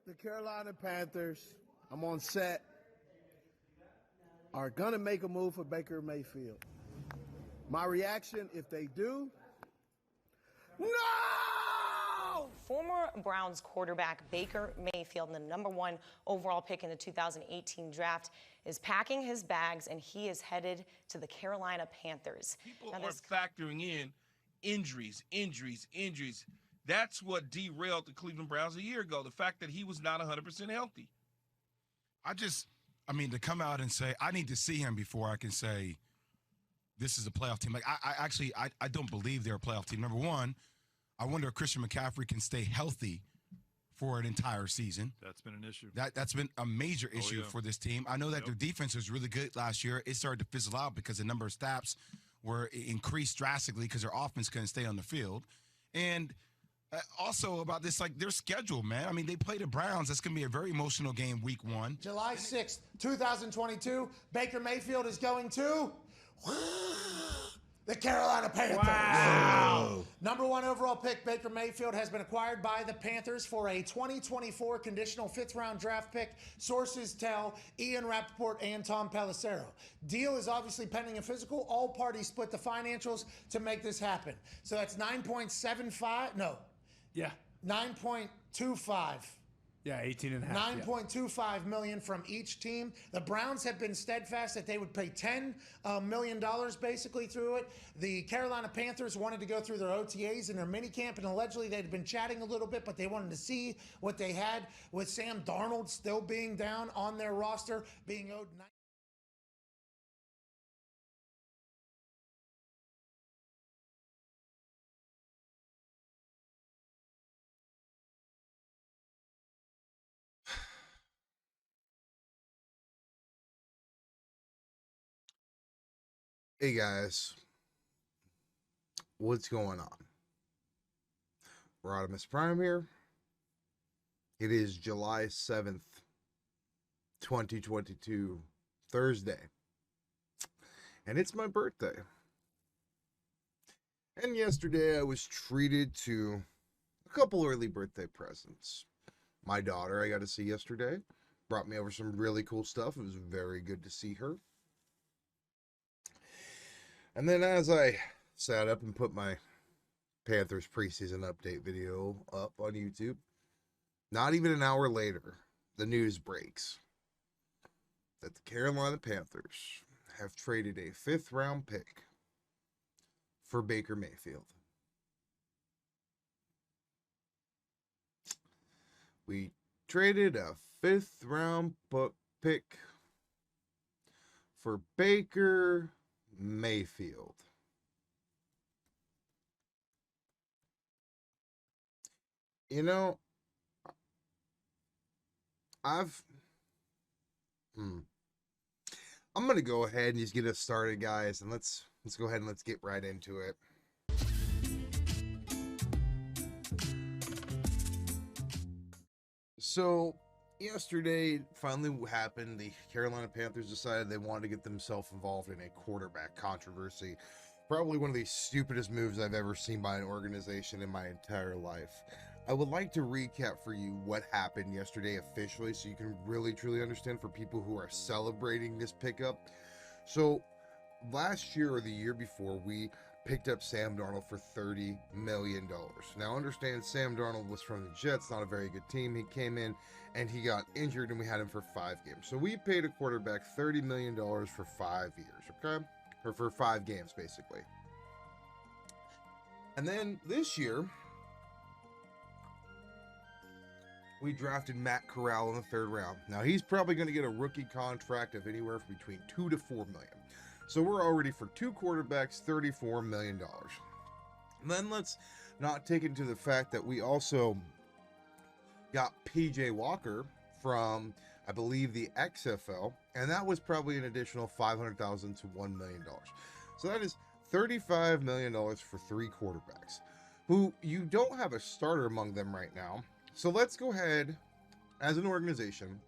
the Carolina Panthers, I'm on set, are going to make a move for Baker Mayfield. My reaction, if they do, no! Former Browns quarterback Baker Mayfield, the #1 overall pick in the 2018 draft, is packing his bags and he is headed to the Carolina Panthers. People are factoring in injuries. That's what derailed the Cleveland Browns a year ago, the fact that he was not 100% healthy. I mean, to come out and say, I need to see him before I can say this is a playoff team. Like, I don't believe they're a playoff team. Number one, I wonder if Christian McCaffrey can stay healthy for an entire season. That's been an issue. That's been a major issue for this team. I know that their defense was really good last year. It started to fizzle out because the number of snaps were increased drastically because their offense couldn't stay on the field. And also about this, like, their schedule, man. I mean, they play the Browns. That's going to be a very emotional game week 1. July 6th, 2022, Baker Mayfield is going to the Carolina Panthers. Wow. #1 overall pick, Baker Mayfield, has been acquired by the Panthers for a 2024 conditional 5th-round draft pick. Sources tell Ian Rappaport and Tom Pelissero. Deal is obviously pending a physical. All parties split the financials to make this happen. So that's 9.75, no. Yeah. 9.25. Yeah, 18.5. $9.25 million from each team. The Browns have been steadfast that they would pay $10 million basically through it. The Carolina Panthers wanted to go through their OTAs and their minicamp, and allegedly they'd been chatting a little bit, but they wanted to see what they had with Sam Darnold still being down on their roster, being owed Hey guys, what's going on? Rodimus Prime here. It is July 7th, 2022, Thursday. And it's my birthday. And yesterday I was treated to a couple early birthday presents. My daughter I got to see yesterday. Brought me over some really cool stuff. It was very good to see her. And then as I sat up and put my Panthers preseason update video up on YouTube, not even an hour later, the news breaks that the Carolina Panthers have traded a 5th-round pick for Baker Mayfield. We traded a 5th-round pick for Baker Mayfield. You know, I'm going to go ahead and just get us started, guys, and let's go ahead and let's get right into it. So, yesterday finally happened. The Carolina Panthers decided they wanted to get themselves involved in a quarterback controversy. Probably one of the stupidest moves I've ever seen by an organization in my entire life. I would like to recap for you what happened yesterday officially so you can really truly understand for people who are celebrating this pickup. So last year or the year before, we picked up Sam Darnold for $30 million. Now understand, Sam Darnold was from the Jets, not a very good team. He came in and he got injured and we had him for 5 games. So we paid a quarterback $30 million for 5 years, okay? Or for 5 games, basically. And then this year, we drafted Matt Corral in the 3rd round. Now he's probably going to get a rookie contract of anywhere from between $2 to $4 million. So we're already for 2 quarterbacks, $34 million. And then let's not take into the fact that we also got PJ Walker from, I believe, the XFL, and that was probably an additional $500,000 to $1 million. So that is $35 million for 3 quarterbacks, who you don't have a starter among them right now. So let's go ahead, as an organization,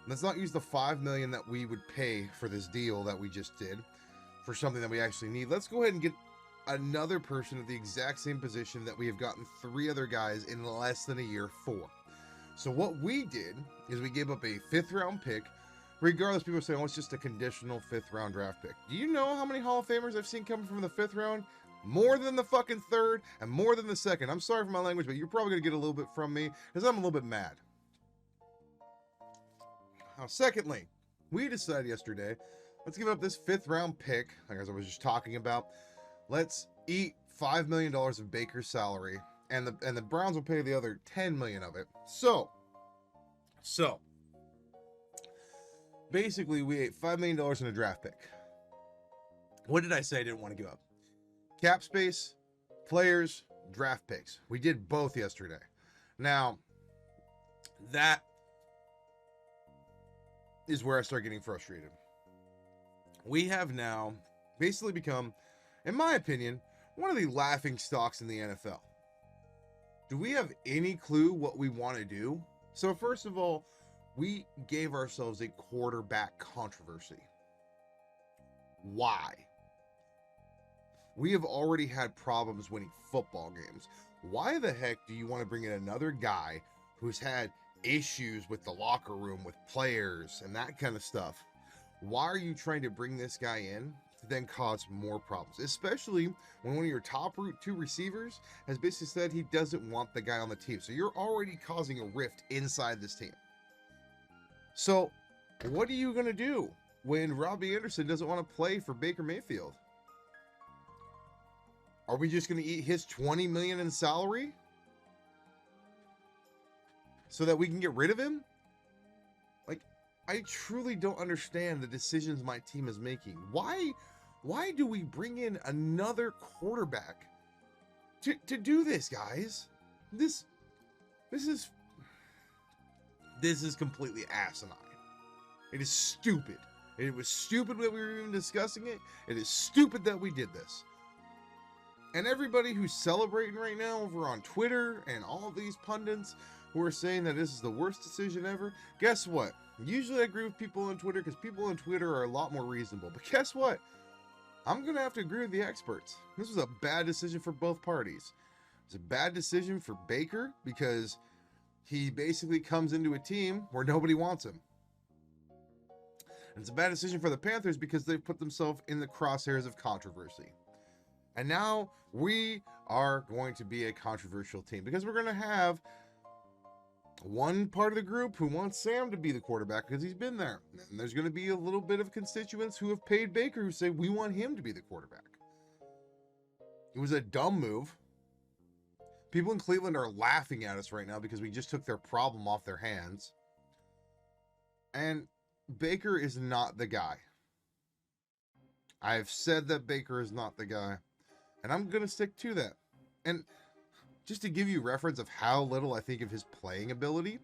let's not use the $5 million that we would pay for this deal that we just did for something that we actually need. Let's go ahead and get another person at the exact same position that we have gotten 3 other guys in less than a year for. So what we did is we gave up a 5th round pick. Regardless, people say, oh, it's just a conditional 5th round draft pick. Do you know how many Hall of Famers I've seen coming from the 5th round? More than the fucking 3rd and more than the 2nd. I'm sorry for my language, but you're probably going to get a little bit from me because I'm a little bit mad. Now, secondly, we decided yesterday, let's give up this 5th round pick, like as I was just talking about. Let's eat $5 million of Baker's salary, and the Browns will pay the other $10 million of it. So basically, we ate $5 million in a draft pick. What did I say I didn't want to give up? Cap space, players, draft picks. We did both yesterday. Now, that is where I start getting frustrated. We have now basically become, in my opinion, one of the laughing stocks in the NFL. Do we have any clue what we want to do? So first of all, we gave ourselves a quarterback controversy. Why? We have already had problems winning football games. Why the heck do you want to bring in another guy who's had issues with the locker room, with players, and that kind of stuff? Why are you trying to bring this guy in to then cause more problems? Especially when one of your top 2 receivers has basically said he doesn't want the guy on the team. So you're already causing a rift inside this team. So what are you going to do when Robbie Anderson doesn't want to play for Baker Mayfield? Are we just going to eat his $20 million in salary so that we can get rid of him? Like, I truly don't understand the decisions my team is making. Why do we bring in another quarterback to do this, guys? This is completely asinine. It is stupid. It was stupid that we were even discussing it. It is stupid that we did this. And everybody who's celebrating right now over on Twitter and all these pundits who are saying that this is the worst decision ever, guess what? Usually I agree with people on Twitter because people on Twitter are a lot more reasonable. But guess what? I'm going to have to agree with the experts. This was a bad decision for both parties. It's a bad decision for Baker because he basically comes into a team where nobody wants him. And it's a bad decision for the Panthers because they've put themselves in the crosshairs of controversy. And now we are going to be a controversial team because we're going to have one part of the group who wants Sam to be the quarterback because he's been there. And there's going to be a little bit of constituents who have paid Baker who say we want him to be the quarterback. It was a dumb move. People in Cleveland are laughing at us right now because we just took their problem off their hands. And Baker is not the guy. I've said that Baker is not the guy. And I'm going to stick to that. And just to give you reference of how little I think of his playing ability,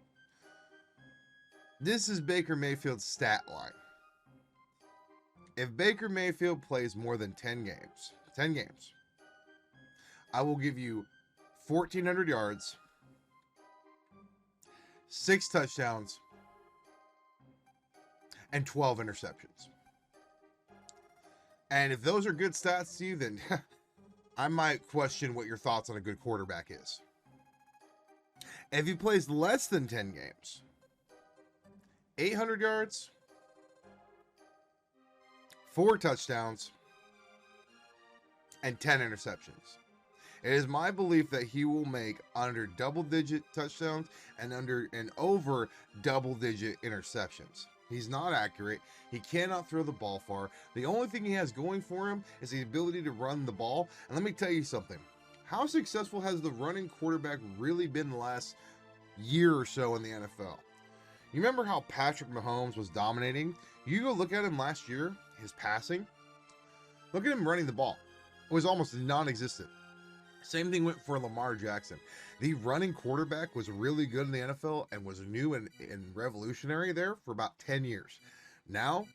this is Baker Mayfield's stat line. If Baker Mayfield plays more than 10 games, I will give you 1,400 yards, 6 touchdowns, and 12 interceptions. And if those are good stats to you, then I might question what your thoughts on a good quarterback is. If he plays less than 10 games, 800 yards, 4 touchdowns, and 10 interceptions. It is my belief that he will make under double-digit touchdowns and over double-digit interceptions. He's not accurate. He cannot throw the ball far. The only thing he has going for him is the ability to run the ball. And let me tell you something. How successful has the running quarterback really been the last year or so in the NFL? You remember how Patrick Mahomes was dominating? You go look at him last year, his passing. Look at him running the ball. It was almost non-existent. Same thing went for Lamar Jackson. The running quarterback was really good in the NFL and was new and revolutionary there for about 10 years. Now,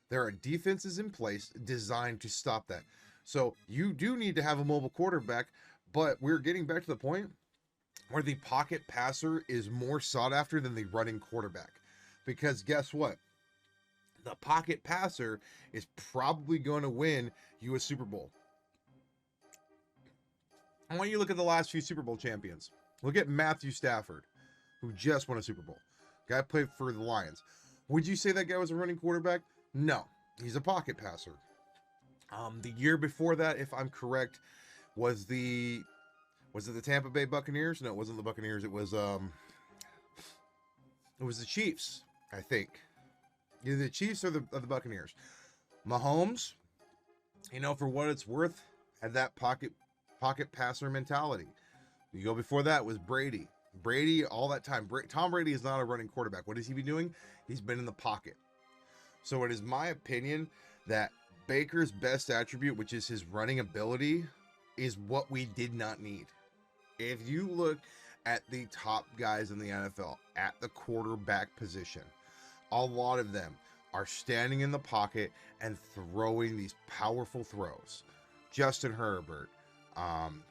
there are defenses in place designed to stop that. So you do need to have a mobile quarterback, but we're getting back to the point where the pocket passer is more sought after than the running quarterback. Because guess what? The pocket passer is probably going to win you a Super Bowl. I want you to look at the last few Super Bowl champions. Look at Matthew Stafford, who just won a Super Bowl. Guy played for the Lions. Would you say that guy was a running quarterback? No, he's a pocket passer. The year before that, if I'm correct, was it the Tampa Bay Buccaneers? No, it wasn't the Buccaneers. It was the Chiefs, I think. Either the Chiefs or the Buccaneers. Mahomes, for what it's worth, had that pocket passer mentality. You go before that was Brady. Brady, all that time. Tom Brady is not a running quarterback. What has he been doing? He's been in the pocket. So it is my opinion that Baker's best attribute, which is his running ability, is what we did not need. If you look at the top guys in the NFL at the quarterback position, a lot of them are standing in the pocket and throwing these powerful throws. Justin Herbert,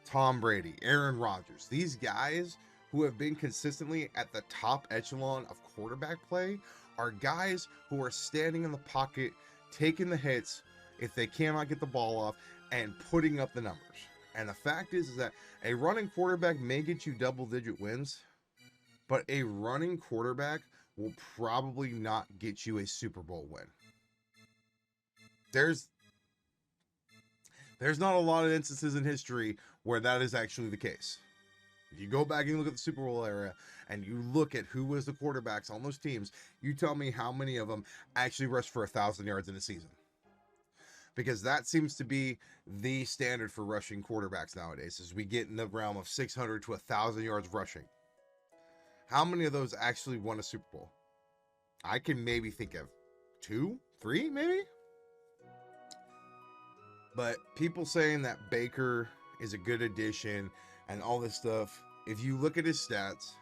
Tom Brady, Aaron Rodgers, these guys who have been consistently at the top echelon of quarterback play are guys who are standing in the pocket, taking the hits if they cannot get the ball off, and putting up the numbers. And the fact is that a running quarterback may get you double-digit wins, but a running quarterback will probably not get you a Super Bowl win. There's not a lot of instances in history where that is actually the case. If you go back and look at the Super Bowl era and you look at who was the quarterbacks on those teams, you tell me how many of them actually rushed for 1,000 yards in a season. Because that seems to be the standard for rushing quarterbacks nowadays, as we get in the realm of 600 to 1,000 yards rushing. How many of those actually won a Super Bowl? I can maybe think of 2, 3, maybe? But people saying that Baker is a good addition and all this stuff, if you look at his stats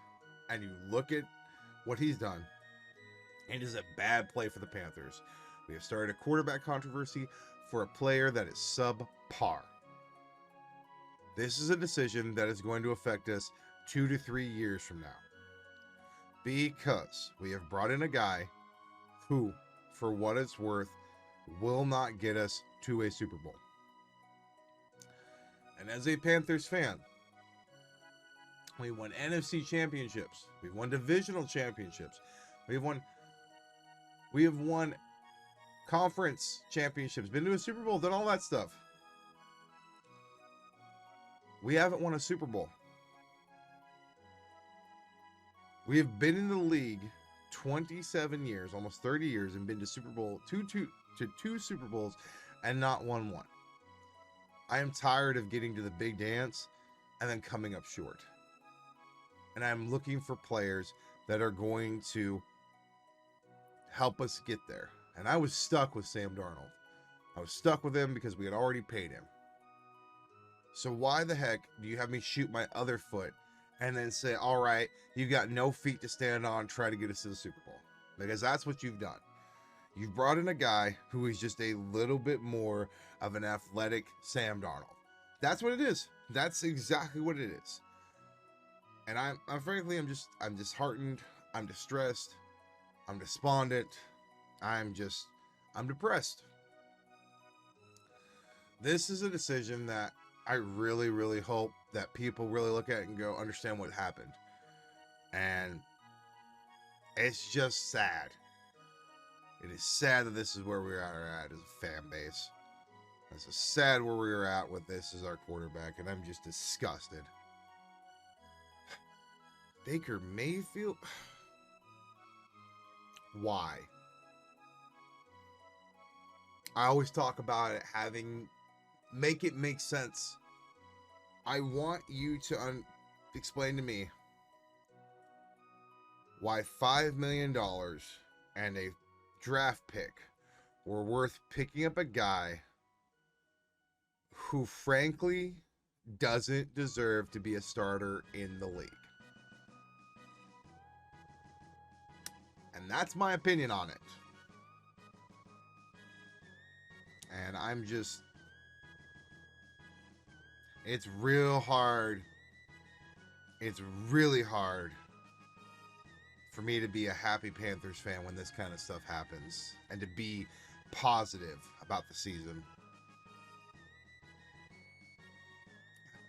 and you look at what he's done, it is a bad play for the Panthers. We have started a quarterback controversy for a player that is subpar. This is a decision that is going to affect us 2 to 3 years from now, because we have brought in a guy who, for what it's worth, will not get us to a Super Bowl. And as a Panthers fan, we won NFC championships. We've won divisional championships. We have won conference championships, been to a Super Bowl, done all that stuff. We haven't won a Super Bowl. We have been in the league 27 years, almost 30 years, and been to two Super Bowls and not won one. I am tired of getting to the big dance and then coming up short. And I'm looking for players that are going to help us get there. And I was stuck with Sam Darnold. I was stuck with him because we had already paid him. So why the heck do you have me shoot my other foot and then say, all right, you got no feet to stand on, try to get us to the Super Bowl? Because that's what you've done. You've brought in a guy who is just a little bit more of an athletic Sam Darnold. That's what it is. That's exactly what it is. And I'm frankly, I'm disheartened. I'm distressed. I'm despondent. I'm depressed. This is a decision that I really, really hope that people really look at and go, understand what happened. And it's just sad. It is sad that this is where we are at as a fan base. It's sad where we are at with this as our quarterback, and I'm just disgusted. Baker Mayfield? Why? I always talk about it make it make sense. I want you to explain to me why $5 million and a draft pick were worth picking up a guy who frankly doesn't deserve to be a starter in the league. And that's my opinion on it. And it's real hard. It's really hard for me to be a happy Panthers fan when this kind of stuff happens and to be positive about the season.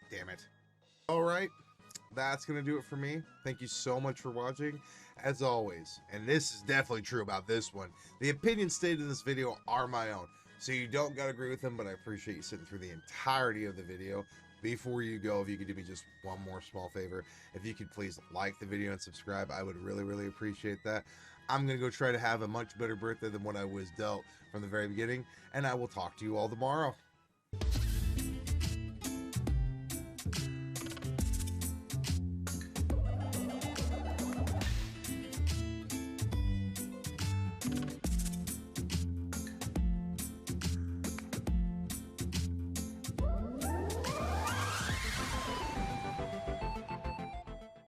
Damn it. All right. that's going to do it for me. Thank you so much for watching. As always, and this is definitely true about this one, the opinions stated in this video are my own. So you don't got to agree with them, but I appreciate you sitting through the entirety of the video. Before you go, if you could do me just one more small favor, if you could please like the video and subscribe, I would really, really appreciate that. I'm going to go try to have a much better birthday than what I was dealt from the very beginning, and I will talk to you all tomorrow.